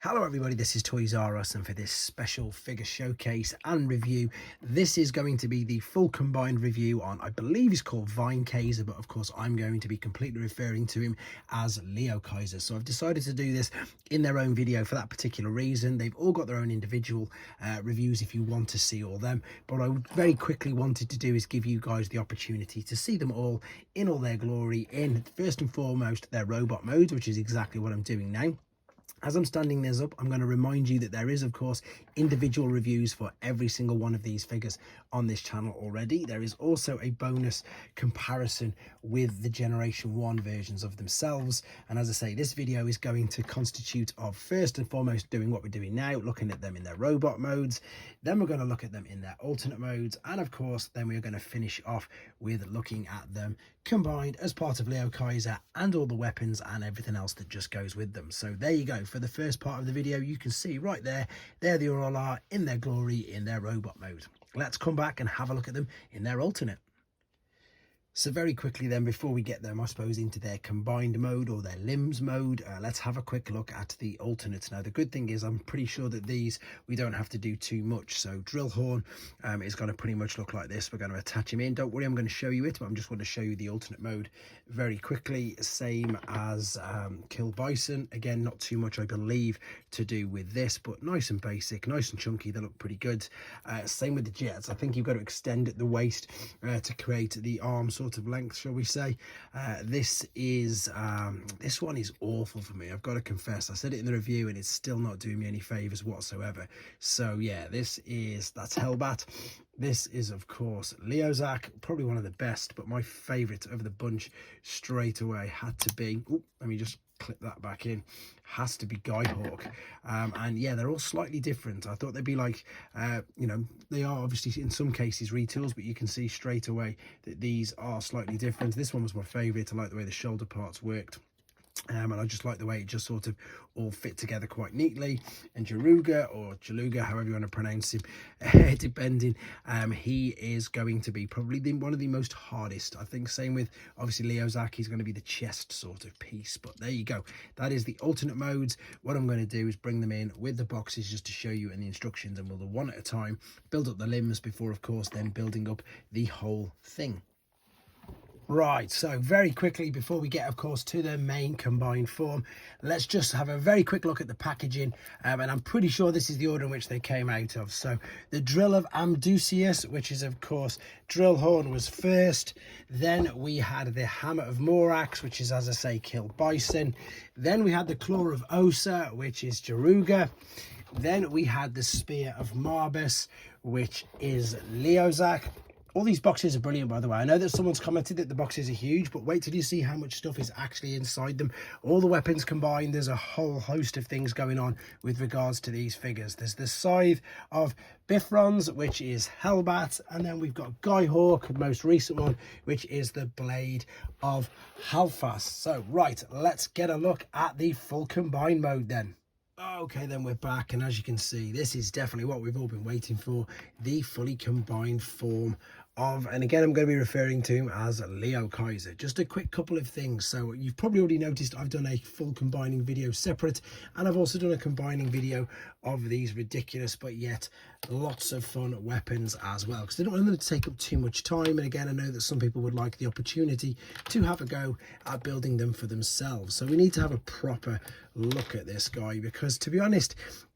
Hello everybody, this is Toys R Us, and for this special figure showcase and review, this is going to be the full combined review on, I believe he's called vineakaiser, but of course I'm going to be completely referring to him as liokaiser. So I've decided to do this in their own video for that particular reason. They've all got their own individual reviews if you want to see all them, but I very quickly wanted to do is give you guys the opportunity to see them all in all their glory, in first and foremost their robot modes, which is exactly what I'm doing now. As I'm standing this up, I'm going to remind you that there is, of course, individual reviews for every single one of these figures on this channel already. There is also a bonus comparison with the Generation 1 versions of themselves. And as I say, this video is going to constitute of first and foremost doing what we're doing now, looking at them in their robot modes. Then we're going to look at them in their alternate modes. And of course, then we're going to finish off with looking at them combined as part of liokaiser and all the weapons and everything else that just goes with them. So there you go. For the first part of the video, you can see right there they all are in their glory in their robot mode. Let's come back and have a look at them in their alternate. So very quickly then, before we get them, I suppose, into their combined mode or their limbs mode, let's have a quick look at the alternates. Now, the good thing is I'm pretty sure that these, we don't have to do too much. So drill horn is going to pretty much look like this. We're going to attach him in. Don't worry, I'm going to show you it, but I'm just going to show you the alternate mode very quickly. Same as kill bison. Again, not too much, I believe, to do with this, but nice and basic, nice and chunky. They look pretty good. Same with the jets. I think you've got to extend at the waist to create the arm sort of length, shall we say. This one is awful for me, I've got to confess. I said it in the review and it's still not doing me any favors whatsoever. So yeah, that's Hellbat. This is, of course, Leozak, probably one of the best, but my favorite of the bunch straight away had to be, let me just clip that back in, has to be Guy-Hawk. And yeah, they're all slightly different. I thought they'd be like, they are obviously in some cases retools, but you can see straight away that these are slightly different. This one was my favorite. I like the way the shoulder parts worked. And I just like the way it just sort of all fit together quite neatly. And Jaruga, or Jaluga, however you want to pronounce him, depending, he is going to be probably one of the most hardest, I think. Same with obviously Leozak, he's going to be the chest sort of piece. But there you go, that is the alternate modes. What I'm going to do is bring them in with the boxes just to show you in the instructions, and we'll do one at a time, build up the limbs before, of course, then building up the whole thing. Right, so very quickly before we get, of course, to the main combined form, let's just have a very quick look at the packaging, and I'm pretty sure this is the order in which they came out of. So the drill of Amdusius, which is, of course, drill horn, was first. Then we had the hammer of Morax, which is, as I say, kill bison. Then we had the claw of Osa, which is Jaruga. Then we had the spear of Marbus, which is Leozak. All these boxes are brilliant, by the way. I know that someone's commented that the boxes are huge, but wait till you see how much stuff is actually inside them. All the weapons combined, there's a whole host of things going on with regards to these figures. There's the scythe of Bifrons, which is Hellbat, and then we've got Guy-Hawk, the most recent one, which is the blade of Halfas. So, right, let's get a look at the full combined mode then. Okay, then we're back, and as you can see, this is definitely what we've all been waiting for, the fully combined form of, and again I'm going to be referring to him as liokaiser. Just a quick couple of things. So you've probably already noticed I've done a full combining video separate, and I've also done a combining video of these ridiculous but yet lots of fun weapons as well, because I don't want them to take up too much time. And again, I know that some people would like the opportunity to have a go at building them for themselves. So we need to have a proper look at this guy, because to be honest,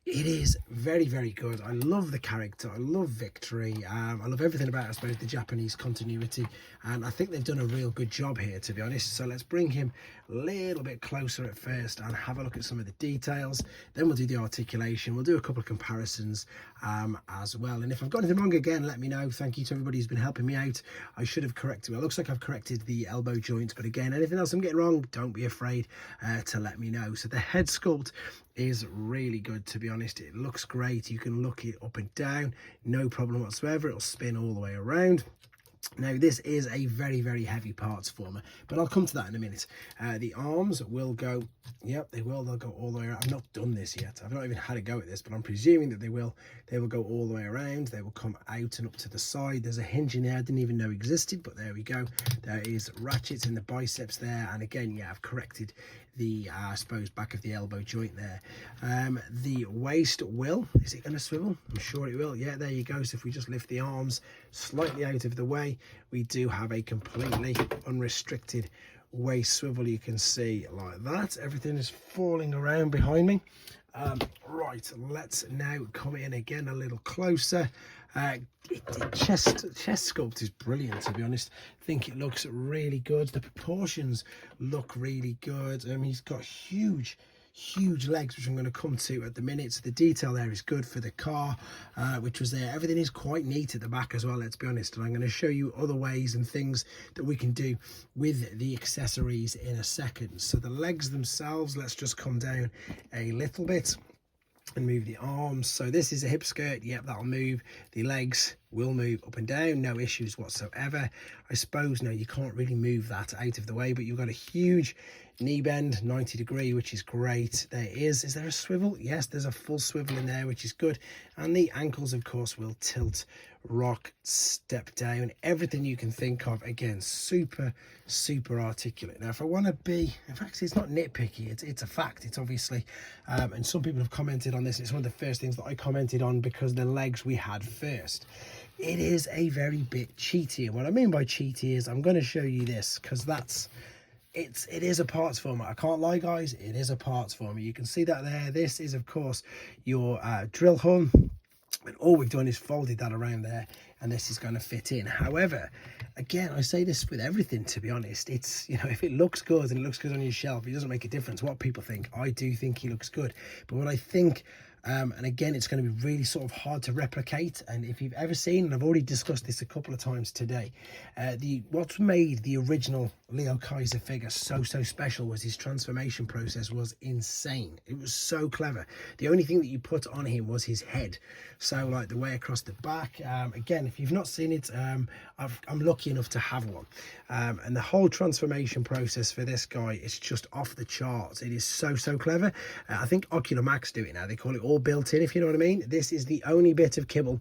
it is very, very good. I love the character. I love Victory. I love everything about, I suppose, the Japanese continuity. And I think they've done a real good job here, to be honest. So let's bring him a little bit closer at first and have a look at some of the details. Then we'll do the articulation. We'll do a couple of comparisons as well. And if I've got anything wrong, again, let me know. Thank you to everybody who's been helping me out. I should have corrected, well, it looks like I've corrected the elbow joint. But again, anything else I'm getting wrong, don't be afraid to let me know. So the head sculpt is really good, to be honest. It looks great. You can look it up and down, no problem whatsoever. It'll spin all the way around. Now, this is a very, very heavy parts former, but I'll come to that in a minute. The arms will go, yep, they will. They'll go all the way around. I've not done this yet. I've not even had a go at this, but I'm presuming that they will. They will go all the way around. They will come out and up to the side. There's a hinge in there I didn't even know existed, but there we go. There is ratchets in the biceps there. And again, yeah, I've corrected the I suppose back of the elbow joint there. The waist is it going to swivel? I'm sure it will. Yeah, there you go. So if we just lift the arms slightly out of the way, we do have a completely unrestricted waist swivel. You can see like that. Everything is falling around behind me. Right, let's now come in again a little closer. Chest sculpt is brilliant, to be honest. I think it looks really good. The proportions look really good. He's got huge legs, which I'm going to come to at the minute. So the detail there is good for the car, which was there. Everything is quite neat at the back as well, let's be honest. And I'm going to show you other ways and things that we can do with the accessories in a second. So the legs themselves, let's just come down a little bit and move the arms. So this is a hip skirt. Yep, that'll move. The legs will move up and down, no issues whatsoever. I suppose now you can't really move that out of the way, but you've got a huge knee bend, 90 degree, which is great. There is there a swivel? Yes, there's a full swivel in there, which is good. And the ankles, of course, will tilt, rock, step down, everything you can think of. Again, super articulate. Now if I want to be, in fact, it's not nitpicky, it's a fact. It's obviously and some people have commented on this. It's one of the first things that I commented on, because the legs we had first. It is a very bit cheaty, and what I mean by cheaty is I'm going to show you this, because it is a parts format. I can't lie, guys, it is a parts format. You can see that there. This is, of course, your drill hole, and all we've done is folded that around there, and this is going to fit in. However, again, I say this with everything, to be honest. It's, you know, if it looks good and it looks good on your shelf, it doesn't make a difference what people think. I do think he looks good, but what I think, and again, it's going to be really sort of hard to replicate. And if you've ever seen, and I've already discussed this a couple of times today, what made the original liokaiser figure so special was his transformation process was insane. It was so clever. The only thing that you put on him was his head. So like the way across the back, again, if you've not seen it, I'm lucky enough to have one. And the whole transformation process for this guy is just off the charts. It is so clever. I think Ocular Max do it now. They call it all built in, if you know what I mean. This is the only bit of kibble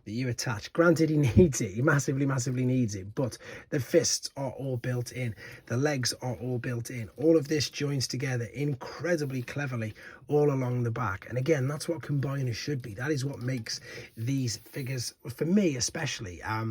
that you attach. Granted, he needs it, he massively needs it, but the fists are all built in, the legs are all built in. All of this joins together incredibly cleverly all along the back, and again, that's what combiners should be. That is what makes these figures, for me especially, a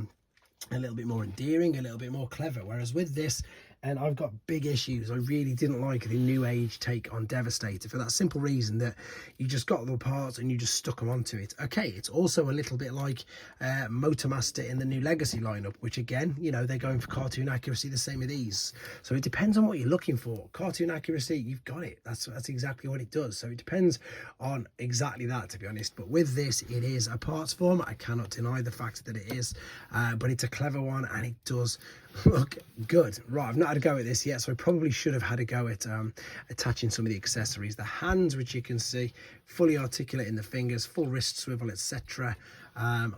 little bit more endearing, a little bit more clever. Whereas with this, and I've got big issues, I really didn't like the new age take on Devastator, for that simple reason that you just got the parts and you just stuck them onto it. Okay, it's also a little bit like Motormaster in the new Legacy lineup, which again, you know, they're going for cartoon accuracy, the same with these. So it depends on what you're looking for. Cartoon accuracy, you've got it. That's exactly what it does. So it depends on exactly that, to be honest. But with this, it is a parts form. I cannot deny the fact that it is, but it's a clever one, and it does look good. Right, I've not had a go at this yet, so I probably should have had a go at attaching some of the accessories. The hands, which you can see, fully articulate in the fingers, full wrist swivel, etc.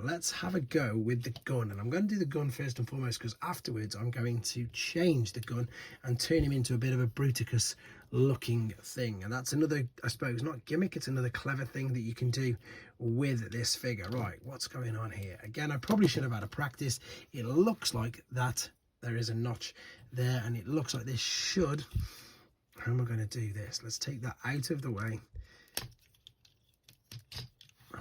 Let's have a go with the gun, and I'm going to do the gun first and foremost, because afterwards I'm going to change the gun and turn him into a bit of a Bruticus looking thing. And that's another, I suppose, not gimmick, it's another clever thing that you can do with this figure. Right, what's going on here? Again, I probably should have had a practice. It looks like that there is a notch there, and it looks like this should, how am I going to do this? Let's take that out of the way.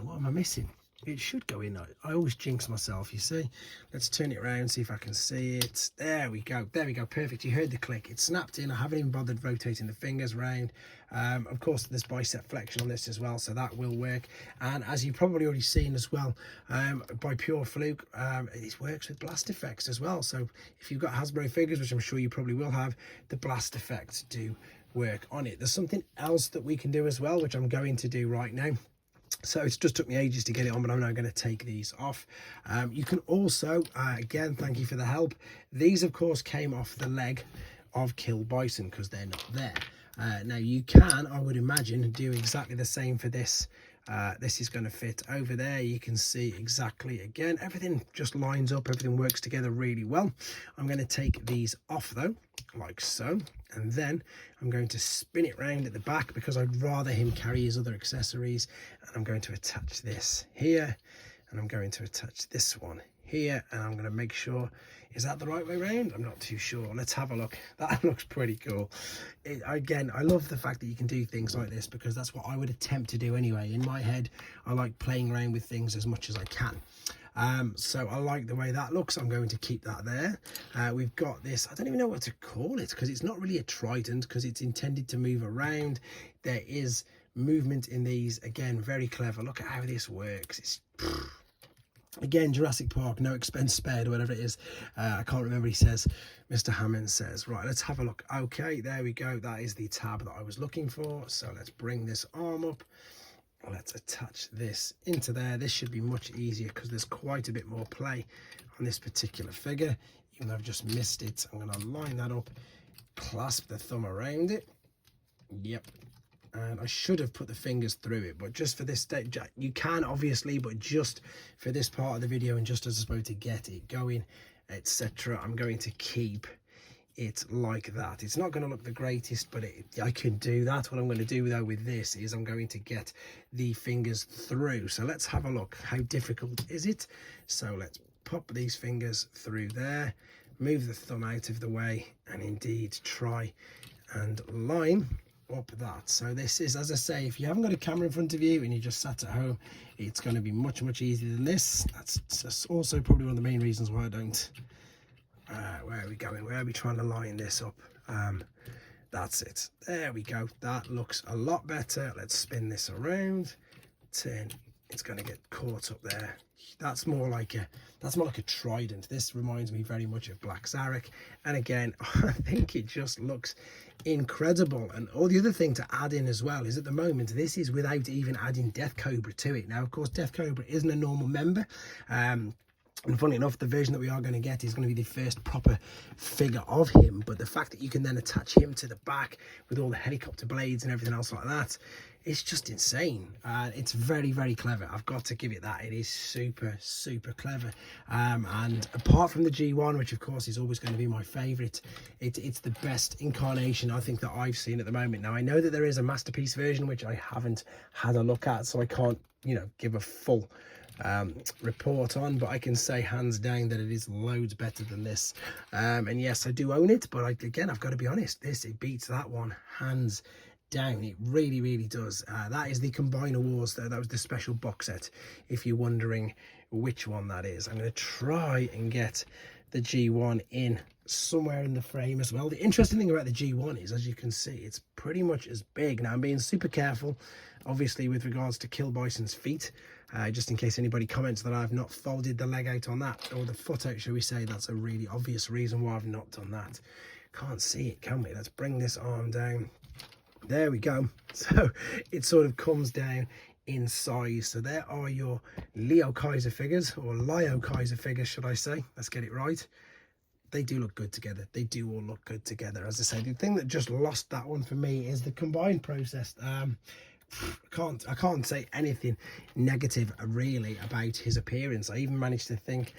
What am I missing? It should go in. I always jinx myself, you see. Let's turn it around, see if I can see it. There we go, perfect. You heard the click, it snapped in. I haven't even bothered rotating the fingers around. Of course, there's bicep flexion on this as well, so that will work. And as you've probably already seen as well, by pure fluke, it works with blast effects as well. So if you've got Hasbro figures, which I'm sure you probably will have, the blast effects do work on it. There's something else that we can do as well, which I'm going to do right now. So it's just took me ages to get it on, but I'm now going to take these off. You can also, again, thank you for the help. These, of course, came off the leg of Kill Bison because they're not there. Now you can, I would imagine, do exactly the same for this. This is going to fit over there. You can see exactly, again, everything just lines up, everything works together really well. I'm going to take these off though, like so, and then I'm going to spin it round at the back because I'd rather him carry his other accessories. And I'm going to attach this here, and I'm going to attach this one here, and I'm going to make sure, is that the right way around? I'm not too sure. Let's have a look. That looks pretty cool. Again, I love the fact that you can do things like this, because that's what I would attempt to do anyway. In my head, I like playing around with things as much as I can. So I like the way that looks. I'm going to keep that there. We've got this, I don't even know what to call it, because it's not really a trident, because it's intended to move around. There is movement in these. Again, very clever. Look at how this works. It's again, Jurassic Park, no expense spared, or whatever it is. I can't remember. He says, Mr. Hammond says. Right, let's have a look. Okay, there we go. That is the tab that I was looking for. So let's bring this arm up. Let's attach this into there. This should be much easier, because there's quite a bit more play on this particular figure. Even though I've just missed it, I'm going to line that up, clasp the thumb around it. Yep. And I should have put the fingers through it, but just for this stage, you can obviously, but just for this part of the video, and just as I supposed to get it going, etc., I'm going to keep it like that. It's not going to look the greatest, but I can do that. What I'm going to do though with this is I'm going to get the fingers through. So let's have a look. How difficult is it? So let's pop these fingers through there, move the thumb out of the way, and indeed try and line up that. So this is, as I say, if you haven't got a camera in front of you and you just sat at home, it's going to be much easier than this. That's also probably one of the main reasons why I don't where are we going? Where are we trying to line this up? That's it. There we go. That looks a lot better. Let's spin this around. Turn. It's going to get caught up there. That's more like a trident. This reminds me very much of Black Zarek. And again, I think it just looks incredible. And all the other thing to add in as well is, at the moment, this is without even adding Death Cobra to it. Now, of course, Death Cobra isn't a normal member. And funny enough, the version that we are going to get is going to be the first proper figure of him. But the fact that you can then attach him to the back with all the helicopter blades and everything else like that, it's just insane. It's very clever. I've got to give it that. It is super clever. And apart from the G1, which of course is always going to be my favourite, it's the best incarnation I think that I've seen at the moment. Now, I know that there is a masterpiece version which I haven't had a look at, so I can't, give a full report on, but I can say hands down that it is loads better than this. And yes, I do own it, but again, I've got to be honest, it beats that one hands down. It really does. That is the Combiner Wars, though. That was the special box set, if you're wondering which one that is. I'm going to try and get the G1 in somewhere in the frame as well. The interesting thing about the G1 is, as you can see, it's pretty much as big. Now, I'm being super careful, obviously, with regards to Kill Bison's feet, just in case anybody comments that I've not folded the leg out on that, or the foot out, shall we say. That's a really obvious reason why I've not done that. Can't see it, can we? Let's bring this arm down. There we go. So it sort of comes down in size. So there are your liokaiser figures, or liokaiser figures, should I say. Let's get it right. They do look good together. They do all look good together. As I say, the thing that just lost that one for me is the combine process. I can't say anything negative really about his appearance. I even managed to think,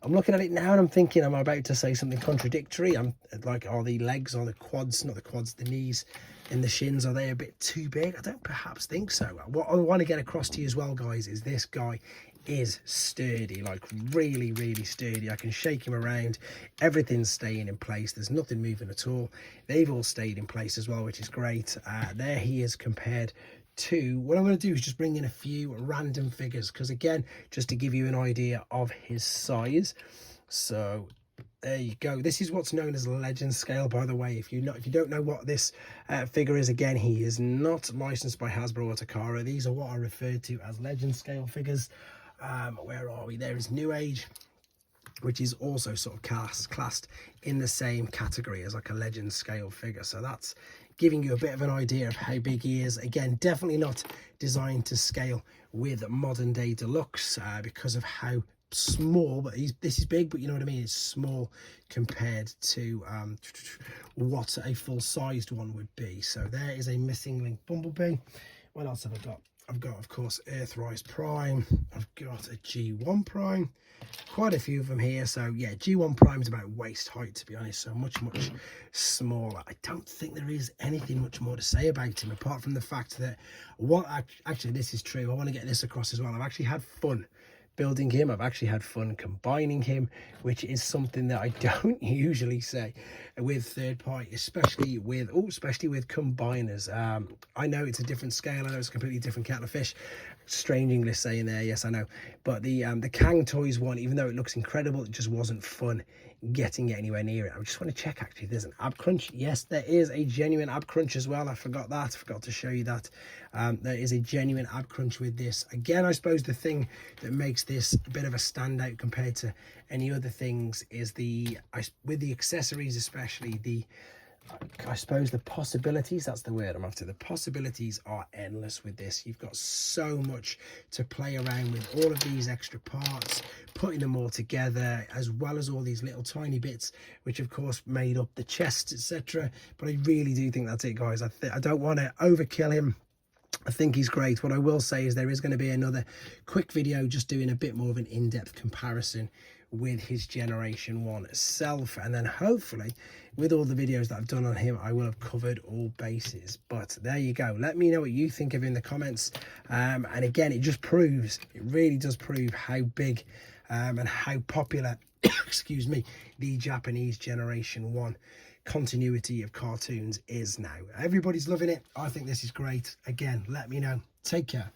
I'm looking at it now and I'm thinking, I'm about to say something contradictory. I'm like, are the legs or the quads, not the quads, the knees and the shins, are they a bit too big? I don't perhaps think so. What I want to get across to you as well, guys, is this guy is sturdy, like really sturdy. I can shake him around, everything's staying in place, there's nothing moving at all. They've all stayed in place as well, which is great. There he is compared to, what I'm going to do is just bring in a few random figures, because again, just to give you an idea of his size. So there you go. This is what's known as legend scale, by the way. If you don't know what this figure is, again, he is not licensed by Hasbro or Takara. These are what are referred to as legend scale figures. Where are we? There is New Age, which is also sort of classed in the same category as like a legend scale figure. So that's giving you a bit of an idea of how big he is. Again, definitely not designed to scale with modern day deluxe because of how small, but this is big, but you know what I mean, it's small compared to what a full-sized one would be. So there is a missing link Bumblebee. What else have I got? I've got, of course, Earthrise Prime. I've got a G1 Prime. Quite a few of them here. So yeah, G1 Prime is about waist height, to be honest. So much smaller. I don't think there is anything much more to say about him, apart from the fact that actually, this is true. I want to get this across as well. I've actually had fun building him. I've actually had fun combining him, which is something that I don't usually say with third party, especially with combiners. I know it's a different scale. I know it's a completely different kettle of fish. Strange English saying there, yes I know, but the Kang Toys one, even though it looks incredible, it just wasn't fun getting it anywhere near it. I just want to check, actually, there's an ab crunch. Yes, there is a genuine ab crunch as well. I forgot to show you that. There is a genuine ab crunch with this. Again, I suppose the thing that makes this a bit of a standout compared to any other things is with the accessories, especially I suppose the possibilities, that's the word I'm after. The possibilities are endless with this. You've got so much to play around with, all of these extra parts, putting them all together, as well as all these little tiny bits, which of course made up the chest, etc. But I really do think that's it, guys. I don't want to overkill him. I think he's great. What I will say is there is going to be another quick video just doing a bit more of an in-depth comparison with his Generation 1 self, and then hopefully with all the videos that I've done on him, I will have covered all bases. But there you go. Let me know what you think of in the comments. And again, it really does prove how big and how popular excuse me, the Japanese Generation 1 continuity of cartoons is now. Everybody's loving it. I think this is great. Again, let me know. Take care.